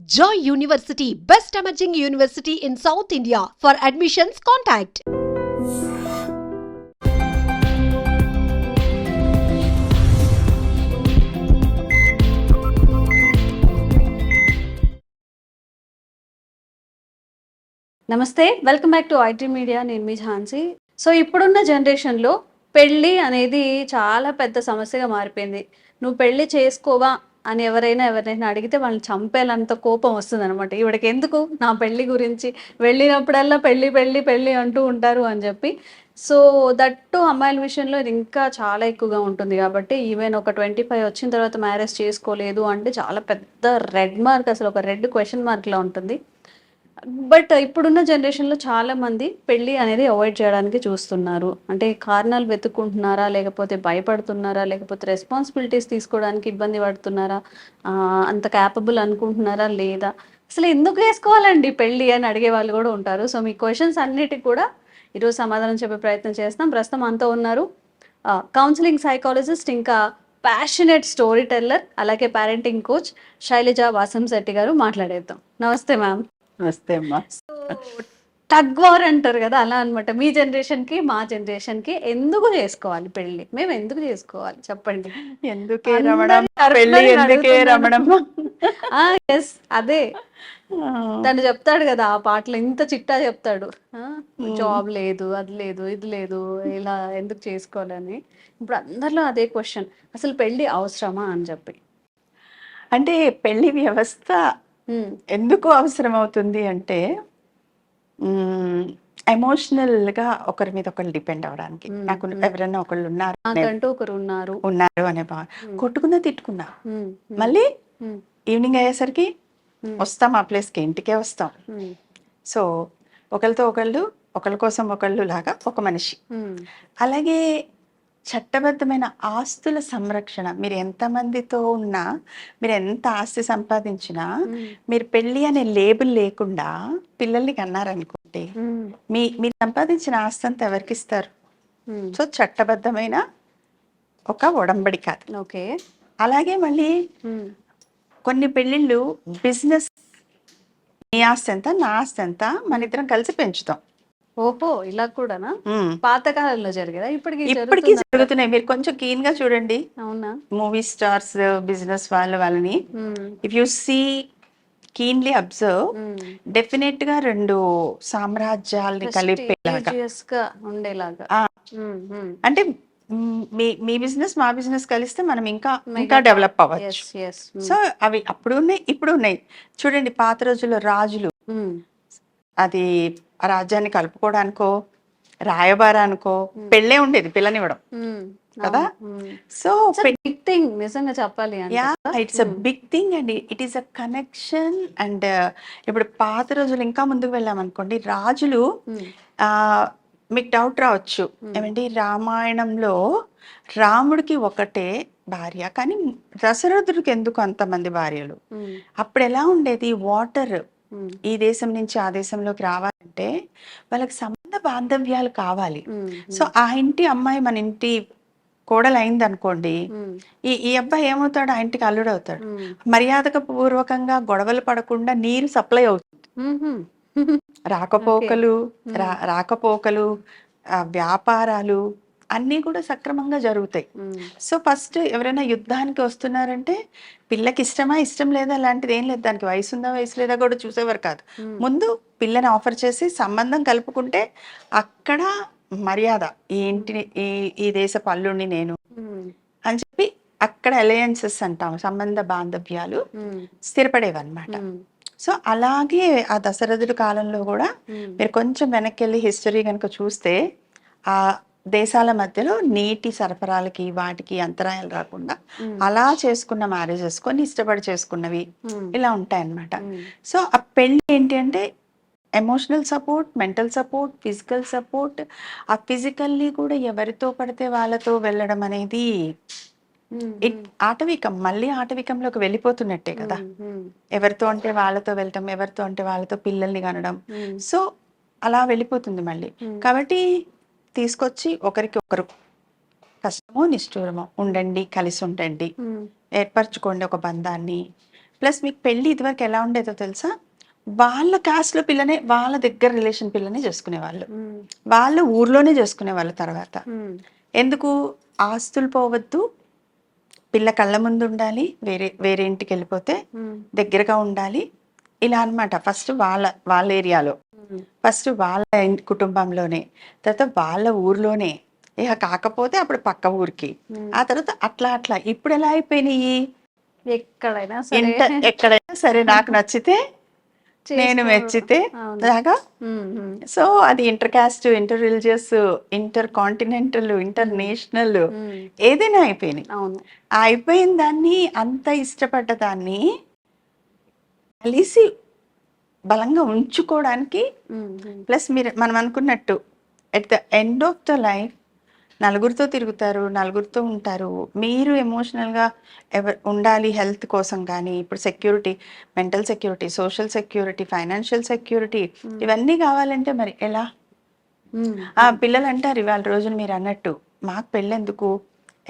Joy University, best emerging university in South India. For admissions, contact. నమస్తే, welcome back to IT media. నేను మీ Jhansi. So ఇప్పుడున్న జనరేషన్లో పెళ్ళి అనేది చాలా పెద్ద సమస్యగా మారిపోయింది. నువ్వు పెళ్ళి చేసుకోవా అని ఎవరైనా అడిగితే వాళ్ళని చంపేలంత కోపం వస్తుంది అనమాట. ఈవిడకి ఎందుకు నా పెళ్ళి గురించి, వెళ్ళినప్పుడల్లా పెళ్ళి పెళ్ళి పెళ్ళి అంటూ ఉంటారు అని చెప్పి. సో దట్టు అమ్మాయిల విషయంలో ఇది ఇంకా చాలా ఎక్కువగా ఉంటుంది. కాబట్టి ఈవెన్ ఒక 25 వచ్చిన తర్వాత మ్యారేజ్ చేసుకోలేదు అంటే చాలా పెద్ద రెడ్ మార్క్, అసలు ఒక రెడ్ క్వశ్చన్ మార్క్లా ఉంటుంది. బట్ ఇప్పుడున్న జనరేషన్లో చాలా మంది పెళ్ళి అనేది అవాయిడ్ చేయడానికి చూస్తున్నారు. అంటే కారణాలు వెతుక్కుంటున్నారా, లేకపోతే భయపడుతున్నారా, లేకపోతే రెస్పాన్సిబిలిటీస్ తీసుకోవడానికి ఇబ్బంది పడుతున్నారా, అంత క్యాపబుల్ అనుకుంటున్నారా లేదా, అసలు ఎందుకు వేసుకోవాలండి పెళ్ళి అని అడిగే వాళ్ళు కూడా ఉంటారు. సో మీ క్వశ్చన్స్ అన్నిటికి కూడా ఈరోజు సమాధానం చెప్పే ప్రయత్నం చేస్తాం. ప్రస్తుతం అంతా ఉన్నారు కౌన్సిలింగ్ సైకాలజిస్ట్, ఇంకా ప్యాషనేట్ స్టోరీ టెల్లర్, అలాగే పేరెంటింగ్ కోచ్ శైలజ వాసంశెట్టి గారు. మాట్లాడేద్దాం. నమస్తే మ్యామ్. నమస్తే అమ్మా. టగ్ వార్ అంటారు కదా, అలా అనమాట. మీ జనరేషన్ కి మా జనరేషన్ కి ఎందుకు చేసుకోవాలి పెళ్లి, మేము ఎందుకు చేసుకోవాలి చెప్పండి. ఎందుకే రమణం పెళ్ళి, ఎందుకే రమణం? ఎస్, అదే తను చెప్తాడు కదా ఆ పాటలో, ఇంత చిట్టా చెప్తాడు. జాబ్ లేదు, అది లేదు, ఇది లేదు, ఇలా ఎందుకు చేసుకోవాలని. ఇప్పుడు అందరిలో అదే క్వశ్చన్, అసలు పెళ్లి అవసరమా అని చెప్పి. అంటే పెళ్లి వ్యవస్థ ఎందుకు అవసరం అవుతుంది అంటే, ఎమోషనల్ గా ఒకరి మీద ఒకరు డిపెండ్ అవడానికి. నాకు ఎవరైనా ఒకళ్ళు ఉన్నారు, నాకంటూ ఒకరు ఉన్నారు అనే భావన. కొట్టుకున్నా తిట్టుకున్నా మళ్ళీ ఈవినింగ్ అయ్యేసరికి వస్తాం ఆ ప్లేస్కి, ఇంటికే వస్తాం. సో ఒకరితో ఒకళ్ళు, ఒకరి కోసం ఒకళ్ళు లాగా ఒక మనిషి. అలాగే చట్టబద్ధమైన ఆస్తుల సంరక్షణ. మీరు ఎంతమందితో ఉన్నా, మీరు ఎంత ఆస్తి సంపాదించినా, మీరు పెళ్ళి అనే లేబుల్ లేకుండా పిల్లల్ని కన్నారనుకోండి, మీరు సంపాదించిన ఆస్తి అంతా ఎవరికి ఇస్తారు? సో చట్టబద్ధమైన ఒక ఒడంబడిక. ఓకే. అలాగే మళ్ళీ కొన్ని పెళ్ళిళ్ళు బిజినెస్, నీ ఆస్తి ఎంత, నా ఆస్తి ఎంత, మన ఇద్దరం కలిసి పెంచుతాం. ఓహో, ఇలా కూడానా? పాతకాలంలో జరిగేదా? ఇప్పటికీ జరుగుతున్నాయి. మీరు కొంచెం కీన్ గా చూడండి. అవునా? మూవీ స్టార్స్, బిజినెస్ వాళ్ళని if you see keenly observe, definite గా రెండు సామ్రాజ్యాల్ని కలిపేలాగా ఉండేలాగా. అంటే మీ బిజినెస్ మా బిజినెస్ కలిస్తే మనం ఇంకా డెవలప్ అవ్వచ్చు. సో అవి అప్పుడు ఉన్నాయి, ఇప్పుడు ఉన్నాయి. చూడండి, పాత రోజుల్లో రాజులు అది ఆ రాజ్యాన్ని కలుపుకోవడానికో రాయబారానికో పెళ్ళే ఉండేది, పిల్లనివ్వడం కదా. సో బిగ్ థింగ్ నిజంగా చెప్పాలి. It's a big thing and it is a connection. And ఇప్పుడు పాత రోజులు ఇంకా ముందుకు వెళ్ళామనుకోండి, రాజులు మీకు డౌట్ రావచ్చు, ఏమంటే రామాయణంలో రాముడికి ఒకటే భార్య, కానీ దశరథుడికి ఎందుకు అంతమంది భార్యలు? అప్పుడు ఎలా ఉండేది, వాటర్ ఈ దేశం నుంచి ఆ దేశంలోకి రావాలంటే వాళ్ళకి సంబంధ బాంధవ్యాలు కావాలి. సో ఆ ఇంటి అమ్మాయి మన ఇంటి కోడలు అయింది అనుకోండి, ఈ అబ్బాయి ఏమవుతాడు, ఆ ఇంటికి అల్లుడు అవుతాడు. మర్యాదక పూర్వకంగా గొడవలు పడకుండా నీరు సప్లై అవుతుంది. రాకపోకలు, వ్యాపారాలు అన్నీ కూడా సక్రమంగా జరుగుతాయి. సో ఫస్ట్ ఎవరైనా యుద్ధానికి వస్తున్నారంటే పిల్లకి ఇష్టమా, ఇష్టం లేదా, అలాంటిది ఏం లేదు. దానికి వయసు ఉందా, వయసు లేదా కూడా చూసేవారు కాదు. ముందు పిల్లని ఆఫర్ చేసి సంబంధం కలుపుకుంటే అక్కడ మర్యాద, ఈ ఇంటిని ఈ దేశపు అల్లుడిని నేను అని చెప్పి అక్కడ అలయన్సెస్ అంటాం, సంబంధ బాంధవ్యాలు స్థిరపడేవన్నమాట. సో అలాగే ఆ దశరథుడి కాలంలో కూడా మీరు కొంచెం వెనక్కి వెళ్ళి హిస్టరీ కనుక చూస్తే, ఆ దేశాల మధ్యలో నీటి సరఫరాలకి వాటికి అంతరాయాలు రాకుండా అలా చేసుకున్న మ్యారేజెస్, కొన్ని ఇష్టపడి చేసుకున్నవి ఇలా ఉంటాయన్నమాట. సో ఆ పెళ్ళి ఏంటి అంటే emotional support, mental support, physical support. ఆ ఫిజికల్లీ కూడా ఎవరితో పడితే వాళ్ళతో వెళ్ళడం అనేది ఆటవికం, మళ్ళీ ఆటవికంలోకి వెళ్ళిపోతున్నట్టే కదా. ఎవరితో అంటే వాళ్ళతో వెళ్ళటం, ఎవరితో అంటే వాళ్ళతో పిల్లల్ని కనడం. సో అలా వెళ్ళిపోతుంది మళ్ళీ. కాబట్టి తీసుకొచ్చి ఒకరికి ఒకరు కష్టమో నిష్ఠూరమో ఉండండి, కలిసి ఉండండి, ఏర్పరచుకోండి ఒక బంధాన్ని. ప్లస్ మీకు పెళ్ళి ఇదివరకు ఎలా ఉండేదో తెలుసా, వాళ్ళ కాస్ట్లో పిల్లనే, వాళ్ళ దగ్గర రిలేషన్ పిల్లనే చేసుకునేవాళ్ళు, వాళ్ళ ఊర్లోనే చేసుకునేవాళ్ళు. తర్వాత ఎందుకు, ఆస్తులు పోవద్దు, పిల్ల కళ్ళ ముందు ఉండాలి, వేరే వేరే ఇంటికి వెళ్ళిపోతే దగ్గరగా ఉండాలి, ఇలా అన్నమాట. ఫస్ట్ వాళ్ళ ఏరియాలో, ఫస్ట్ వాళ్ళ కుటుంబంలోనే, తర్వాత వాళ్ళ ఊర్లోనే, ఇక కాకపోతే అప్పుడు పక్క ఊరికి, ఆ తర్వాత అట్లా అట్లా. ఇప్పుడు ఎలా అయిపోయినాయి, ఎక్కడైనా ఎక్కడైనా సరే నాకు నచ్చితే నేను మెచ్చితే లాగా. సో అది inter caste, inter religious, inter continental, international, ఏదైనా అయిపోయినాయి. అయిపోయిన దాన్ని, అంత ఇష్టపడ్డ దాన్ని కలిసి బలంగా ఉంచుకోవడానికి, ప్లస్ మనం అనుకున్నట్టు at the end of the life నలుగురితో తిరుగుతారు, నలుగురితో ఉంటారు. మీరు ఎమోషనల్గా ఉండాలి హెల్త్ కోసం, కానీ ఇప్పుడు security, mental security, social security, financial security, ఇవన్నీ కావాలంటే మరి ఎలా? పిల్లలు అంటారు ఇవాళ రోజున మీరు అన్నట్టు, మాకు పెళ్ళెందుకు,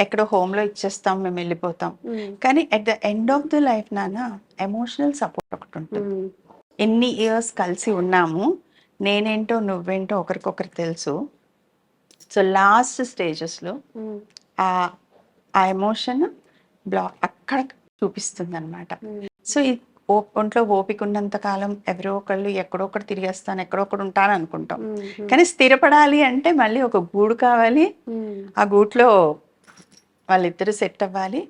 ఎక్కడో హోమ్లో ఇచ్చేస్తాం, మేము వెళ్ళిపోతాం. కానీ at the end of the life నాన్న ఎమోషనల్ సపోర్ట్ ఒకటి ఉంటుంది. ఎన్ని ఇయర్స్ కలిసి ఉన్నాము, నేనేంటో నువ్వేంటో ఒకరికొకరు తెలుసు. సో లాస్ట్ స్టేజెస్లో ఆ ఎమోషన్ అక్కడ చూపిస్తుంది అనమాట. సో ఈ ఒంట్లో ఓపిక ఉన్నంత కాలం ఎవరో ఒకళ్ళు ఎక్కడో ఒకటి తిరిగేస్తాను, ఎక్కడో ఒకటి ఉంటాను అనుకుంటాం. కానీ స్థిరపడాలి అంటే మళ్ళీ ఒక గూడు కావాలి, ఆ గూట్లో వాళ్ళిద్దరు సెట్ అవ్వాలి.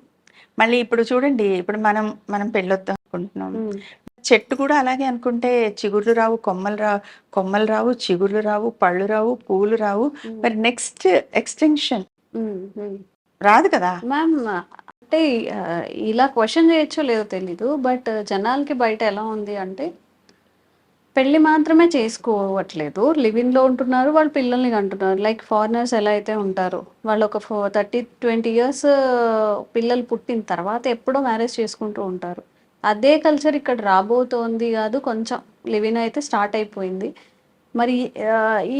మళ్ళీ ఇప్పుడు చూడండి, ఇప్పుడు మనం పెళ్ళొద్దాం అనుకుంటున్నాం, చెట్టు కూడా అలాగే అనుకుంటే చిగుర్లు రావు, కొమ్మలు రావు, చిగుర్లు రావు, పళ్ళు రావు, పూలు రావు. మరి నెక్స్ట్ ఎక్స్టెన్షన్ రాదు కదా మ్యామ్. అంటే ఇలా క్వశ్చన్ చేయొచ్చో లేదో తెలీదు, బట్ జనాలకి బయట ఎలా ఉంది అంటే పెళ్ళి మాత్రమే చేసుకోవట్లేదు, లివింగ్లో ఉంటున్నారు, వాళ్ళు పిల్లల్ని కంటున్నారు. లైక్ ఫారినర్స్ ఎలా అయితే ఉంటారు, వాళ్ళు ఒక 30-20 ఇయర్స్ పిల్లలు పుట్టిన తర్వాత ఎప్పుడో మ్యారేజ్ చేసుకుంటూ ఉంటారు. అదే కల్చర్ ఇక్కడ రాబోతోంది కాదు, కొంచెం లివింగ్ అయితే స్టార్ట్ అయిపోయింది. మరి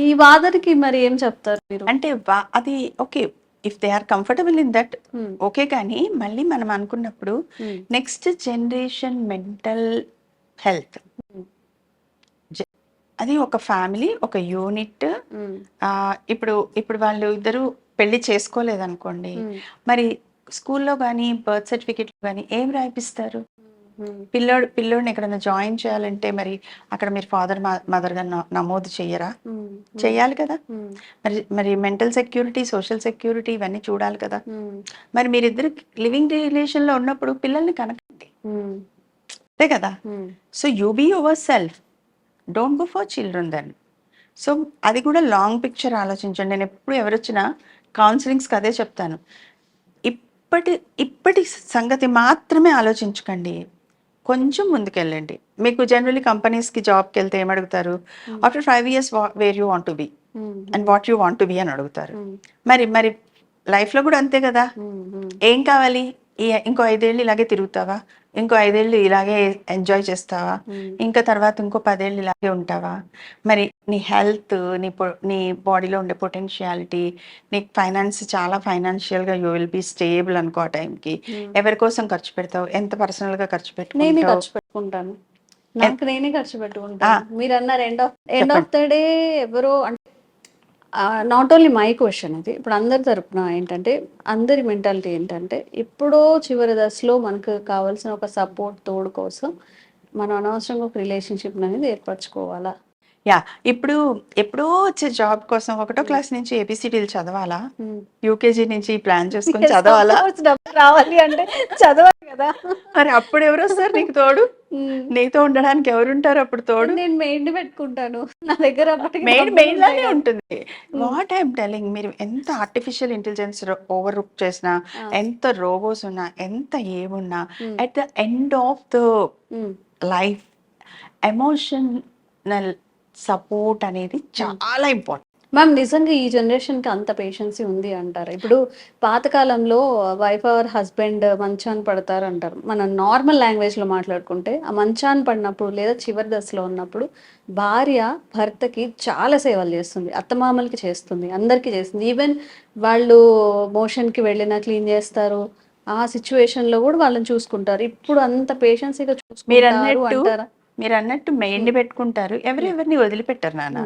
ఈ వాదనకి మరి ఏం చెప్తారు మీరు? అంటే అది okay, if they are comfortable in that okay. కానీ మళ్ళీ మనం అనుకున్నప్పుడు నెక్స్ట్ జనరేషన్ మెంటల్ హెల్త్, అది ఒక ఫ్యామిలీ, ఒక యూనిట్. ఇప్పుడు వాళ్ళు ఇద్దరు పెళ్లి చేసుకోలేదనుకోండి, మరి స్కూల్లో కానీ బర్త్ సర్టిఫికెట్లో కానీ ఏం రాయిపిస్తారు? పిల్లోడిని ఎక్కడైనా జాయిన్ చేయాలంటే మరి అక్కడ మీరు ఫాదర్ మదర్గా నమోదు చెయ్యరా? చెయ్యాలి కదా. మరి మెంటల్ సెక్యూరిటీ, సోషల్ సెక్యూరిటీ ఇవన్నీ చూడాలి కదా. మరి మీరిద్దరు లివింగ్ రిలేషన్లో ఉన్నప్పుడు పిల్లల్ని కనకండి, అంతే కదా. So you be yourself, don't go for children then. So అది కూడా లాంగ్ పిక్చర్ ఆలోచించండి. నేను ఎప్పుడు ఎవరొచ్చినా కౌన్సిలింగ్స్కి అదే చెప్తాను, ఇప్పటి సంగతి మాత్రమే ఆలోచించకండి, కొంచెం ముందుకెళ్ళండి. మీకు జనరలీ కంపెనీస్కి జాబ్కి వెళ్తే ఏమడుగుతారు, after 5 years where you want to be and what you want to be అని అడుగుతారు. మరి లైఫ్లో కూడా అంతే కదా. ఏం కావాలి, ఇంకో 5 ఏళ్ళు ఇలాగే తిరుగుతావా, ఇంకో 5 ఏళ్ళు ఇలాగే ఎంజాయ్ చేస్తావా, ఇంకా తర్వాత ఇంకో 10 ఏళ్ళు ఇలాగే ఉంటావా? మరి నీ హెల్త్, నీ బాడీలో ఉండే పొటెన్షియాలిటీ, నీ ఫైనాన్స్, చాలా ఫైనాన్షియల్గా యూ విల్ బీ స్టేబుల్ అనుకో. ఆ టైంకి ఎవరి కోసం ఖర్చు పెడతావు, ఎంత పర్సనల్గా ఖర్చు పెట్టుకుంటాను, నాకు నేనే ఖర్చు పెట్టుకుంటాను. మీరు అన్నారు ఎండ్ ఆఫ్ ద డే ఎవరో అంటే నాట్ ఓన్లీ మై క్వశ్చన్ ఇది, ఇప్పుడు అందరి తరపున ఏంటంటే, అందరి మెంటాలిటీ ఏంటంటే, ఎప్పుడో చివరి దశలో మనకు కావాల్సిన ఒక సపోర్ట్, తోడు కోసం మనం అనవసరంగా ఒక రిలేషన్షిప్ అనేది ఏర్పరచుకోవాలా? ఇప్పుడు ఎప్పుడో వచ్చే జాబ్ కోసం 1వ క్లాస్ నుంచి ఏబిసిడీలు చదవాలా, యూకేజీ నుంచి ప్లాన్ చేసుకుని చదవాలా? రావాలి అంటే చదవాలి కదా. మరి అప్పుడు ఎవరు వస్తారు నీకు తోడు? నీతో ఉండడానికి ఎవరుంటారు అప్పుడు తోడు? నేను మెయిన్ పెట్టుకుంటాను, నా దగ్గర మెయిన్ లానే ఉంటుంది. వాట్ ఐఎమ్ టెలింగ్, మీరు ఎంత ఆర్టిఫిషియల్ ఇంటెలిజెన్స్ ఓవర్ లుక్ చేసినా, ఎంత రోబోస్ ఉన్నా, ఎంత ఏమున్నా, at the end of the life emotional support అనేది చాలా ఇంపార్టెంట్. మ్యామ్, నిజంగా ఈ జనరేషన్కి అంత పేషెన్సీ ఉంది అంటారు? ఇప్పుడు పాతకాలంలో వైఫ్ ఆర్ హస్బెండ్ మంచాన్ని పడతారు అంటారు. మనం నార్మల్ లాంగ్వేజ్లో మాట్లాడుకుంటే ఆ మంచాన్ని పడినప్పుడు లేదా చివరి దశలో ఉన్నప్పుడు భార్య భర్తకి చాలా సేవలు చేస్తుంది, అత్తమామలకి చేస్తుంది, అందరికీ చేస్తుంది. ఈవెన్ వాళ్ళు మోషన్కి వెళ్ళినా క్లీన్ చేస్తారు, ఆ సిచ్యువేషన్ లో కూడా వాళ్ళని చూసుకుంటారు. ఇప్పుడు అంత పేషెన్స్ గా మీరు చూసుకుంటారు అంటారా? అన్నట్టు మెయిన్ని పెట్టుకుంటారు, ఎవరిని వదిలిపెట్టరు నాన్న.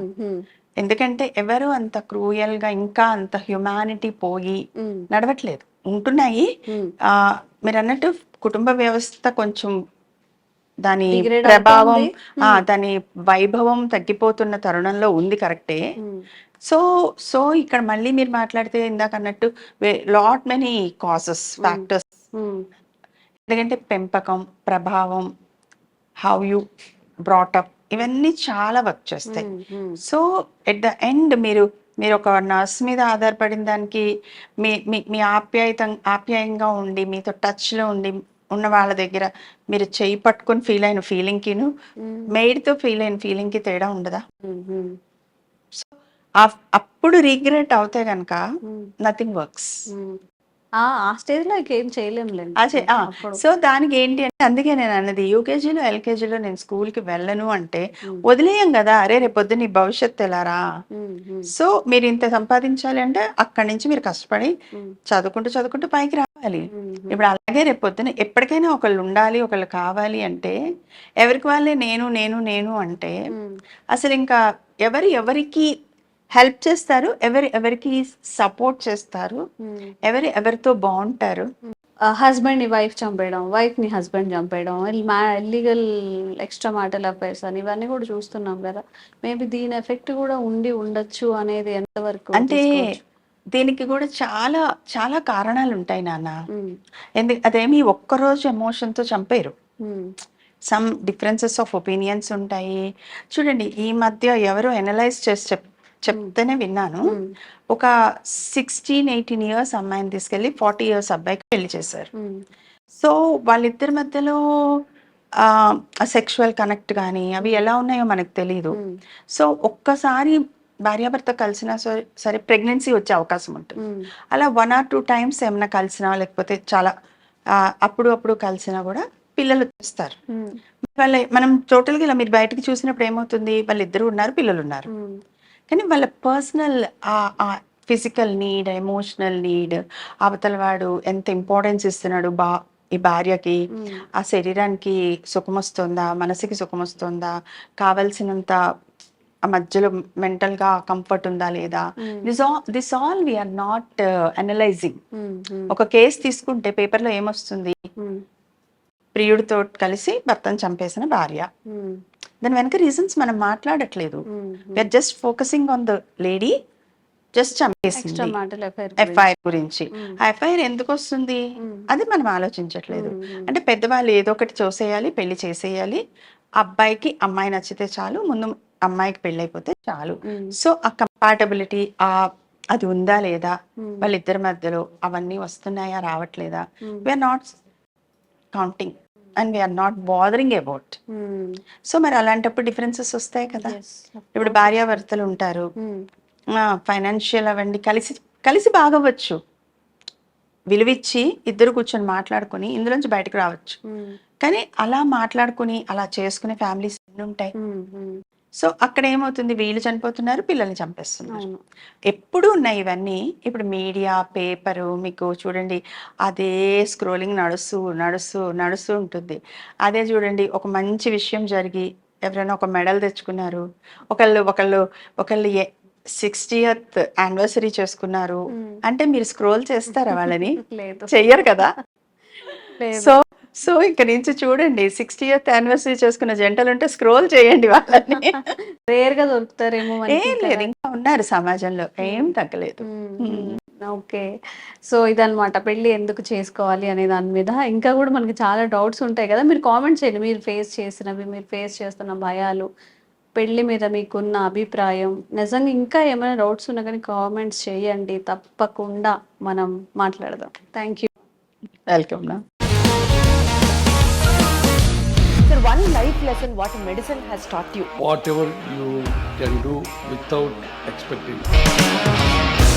ఎందుకంటే ఎవరు అంత క్రూయల్ గా ఇంకా అంత హ్యుమానిటీ పోయి నడవట్లేదు, ఉంటున్నాయి. మీరు అన్నట్టు కుటుంబ వ్యవస్థ కొంచెం దాని Degrade ప్రభావం, అవుతోంది. దాని వైభవం తగ్గిపోతున్న తరుణంలో ఉంది, కరెక్టే. సో సో ఇక్కడ మళ్ళీ మీరు మాట్లాడితే ఇందాక అన్నట్టు లాట్ మెనీ కాసెస్, ఫ్యాక్టర్స్. ఎందుకంటే పెంపకం, ప్రభావం, హౌ యూ బ్రాటప్, ఇవన్నీ చాలా వర్క్ చేస్తాయి. సో ఎట్ ద ఎండ్ మీరు ఒక నర్స్ మీద ఆధారపడిన దానికి మీ మీ మీ ఆప్యాయంగా ఉండి మీతో టచ్లో ఉండి ఉన్న వాళ్ళ దగ్గర మీరు చేయి పట్టుకొని ఫీల్ అయిన ఫీలింగ్కిను మెయిడ్తో ఫీల్ అయిన ఫీలింగ్కి తేడా ఉండదా? సో అప్పుడు రిగ్రెట్ అవుతే కనుక నథింగ్ వర్క్స్. ఆ స్టేజ్ లో ఇంకేం చేయలేములేండి. సో దానికి ఏంటి అంటే, అందుకే నేను అన్నది యూకేజీలో ఎల్కేజీలో నేను స్కూల్కి వెళ్ళను అంటే వదిలేయం కదా, అరే రేపొద్దు నీ భవిష్యత్తు ఎలారా. సో మీరు ఇంత సంపాదించాలి అంటే అక్కడి నుంచి మీరు కష్టపడి చదువుకుంటూ పైకి రావాలి. ఇప్పుడు అలాగే రేపొద్దున ఎప్పటికైనా ఒకళ్ళు ఉండాలి, ఒకళ్ళు కావాలి అంటే ఎవరికి వాళ్ళే నేను అంటే అసలు ఇంకా ఎవరికి హెల్ప్ చేస్తారు, ఎవరికి సపోర్ట్ చేస్తారు, ఎవరితో బాగుంటారు. హస్బెండ్ ని వైఫ్ చంపేయడం, వైఫ్ ని హస్బెండ్ చంపేయడం, ఇల్లీగల్ ఎక్స్ట్రా మ్యాటల్ అఫైర్స్ అని ఇవన్నీ కూడా చూస్తున్నాం కదా. మేబీ దీని ఎఫెక్ట్ కూడా ఉండొచ్చు అనేది ఎంతవరకు అంటే దీనికి కూడా చాలా చాలా కారణాలు ఉంటాయి నాన్న. అదేమి ఒక్కరోజు ఎమోషన్తో చంపేరు. సమ్ డిఫరెన్సెస్ ఆఫ్ ఒపీనియన్స్ ఉంటాయి. చూడండి, ఈ మధ్య ఎవరో ఎనలైజ్ చేసి చెప్తేనే విన్నాను, ఒక 16-18 ఇయర్స్ అమ్మాయిని తీసుకెళ్ళి 40 ఇయర్స్ అబ్బాయికి పెళ్లి చేశారు. సో వాళ్ళిద్దరి మధ్యలో సెక్షువల్ కనెక్ట్ కానీ అవి ఎలా ఉన్నాయో మనకు తెలియదు. సో ఒక్కసారి భార్యాభర్త కలిసినా సరే ప్రెగ్నెన్సీ వచ్చే అవకాశం ఉంటుంది. అలా 1 or 2 times ఏమన్నా కలిసినా, లేకపోతే చాలా అప్పుడు కలిసినా కూడా పిల్లలు వస్తారు. మనం టోటల్గా ఇలా మీరు బయటకు చూసినప్పుడు ఏమవుతుంది, వాళ్ళిద్దరు ఉన్నారు, పిల్లలు ఉన్నారు, కానీ వాళ్ళ personal physical need, emotional need, అవతల వాడు ఎంత ఇంపార్టెన్స్ ఇస్తున్నాడు ఈ భార్యకి, ఆ శరీరానికి సుఖం వస్తుందా, మనసుకి సుఖం వస్తుందా, కావలసినంత ఆ మధ్యలో మెంటల్గా కంఫర్ట్ ఉందా లేదా, this all we're not analysing. ఒక కేసు తీసుకుంటే పేపర్లో ఏమొస్తుంది, ప్రియుడితో కలిసి భర్తను చంపేసిన భార్య. దాని వెనక రీజన్స్ మనం మాట్లాడట్లేదు. We're just focusing on the lady, just చంపేసింది ఎఫ్ఐఆర్ గురించి. ఆ ఎఫ్ఐఆర్ ఎందుకు వస్తుంది అది మనం ఆలోచించట్లేదు. అంటే పెద్దవాళ్ళు ఏదో ఒకటి చూసేయాలి, పెళ్లి చేసేయాలి, అబ్బాయికి అమ్మాయి నచ్చితే చాలు, ముందు అమ్మాయికి పెళ్ళి అయిపోతే చాలు. సో ఆ కంపాటబిలిటీ అది ఉందా లేదా, వాళ్ళిద్దరి మధ్యలో అవన్నీ వస్తున్నాయా రావట్లేదా, we're not counting and we're not bothering about. So మరి అలాంటప్పుడు డిఫరెన్సెస్ వస్తాయి కదా. ఇప్పుడు భార్యాభర్తలు ఉంటారు, ఫైనాన్షియల్ అవండి కలిసి బాగవచ్చు, విలువిచ్చి ఇద్దరు కూర్చొని మాట్లాడుకుని ఇందులోంచి బయటకు రావచ్చు. కానీ అలా మాట్లాడుకుని అలా చేసుకునే ఫ్యామిలీస్ ఎన్ని ఉంటాయి. సో అక్కడ ఏమవుతుంది, వీళ్ళు చనిపోతున్నారు, పిల్లల్ని చంపేస్తున్నారు. ఎప్పుడు ఉన్నాయి ఇవన్నీ. ఇప్పుడు మీడియా, పేపరు మీకు చూడండి, అదే స్క్రోలింగ్ నడుస్తూ ఉంటుంది. అదే చూడండి, ఒక మంచి విషయం జరిగి ఎవరైనా ఒక మెడల్ తెచ్చుకున్నారు, ఒకళ్ళు 60th యానివర్సరీ చేసుకున్నారు అంటే మీరు స్క్రోల్ చేస్తారా వాళ్ళని? చెయ్యరు కదా. సో ఇక్కడ నుంచి చూడండి, 60th యానివర్సరీ చేసుకున్న జంటలు ఉంటే స్క్రోల్ చేయండి వాళ్ళని. రేర్ గా దొరుకుతారేమో. ఏం లేదు, ఇంకా ఉన్నారు సమాజంలో, ఏం తగ్గలేదు. ఓకే, సో ఇదనమాట పెళ్లి ఎందుకు చేసుకోవాలి అనే దాని మీద ఇంకా కూడా మనకి చాలా డౌట్స్ ఉంటాయి కదా. మీరు కామెంట్స్ చేయండి, మీరు ఫేస్ చేసినవి, మీరు ఫేస్ చేస్తున్న భయాలు, పెళ్లి మీద మీకున్న అభిప్రాయం. నిజంగా ఇంకా ఏమైనా డౌట్స్ ఉన్నా కానీ కామెంట్స్ చేయండి, తప్పకుండా మనం మాట్లాడదాం. Thank you. వెల్కమ్ నా. Sir, one life lesson what medicine has taught you. Whatever you can do without expecting.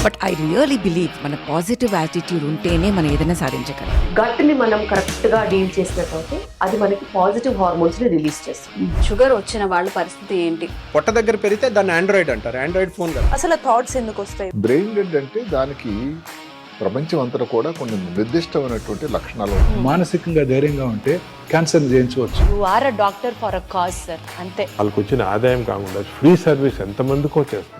But I really believe మన పాజిటివ్ యాటిట్యూడ్ ఉంటేనే మనం ఏదైనా సాధించగలం. గట్ని మనం కరెక్ట్ గా డీల్ చేసినట్లయితే అది మనకి పాజిటివ్ హార్మోన్స్ ని రిలీజ్ చేస్తుంది. షుగర్ వచ్చిన వాళ్ళ పరిస్థితి ఏంటి? పొట్ట దగ్గర పెరిగితే దాన్ని ఆండ్రాయిడ్ అంటారు, ఆండ్రాయిడ్ ఫోన్ కదా. అసలు థాట్స్ ఎందుకు వస్తాయి? బ్రెయిన్ డెడ్ అంటే దానికి ప్రపంచం అంతా కూడా కొన్ని నిర్దిష్టమైనటువంటి లక్షణాలు ఉంటాయి. మానసికంగా ధైర్యంగా ఉంటే క్యాన్సర్ జయించవచ్చు. You are a doctor for a cause sir, అంతే. వాళ్ళకి వచ్చిన ఆదాయం కాకుండా ఫ్రీ సర్వీస్ ఎంతమందికో చేస్తారు.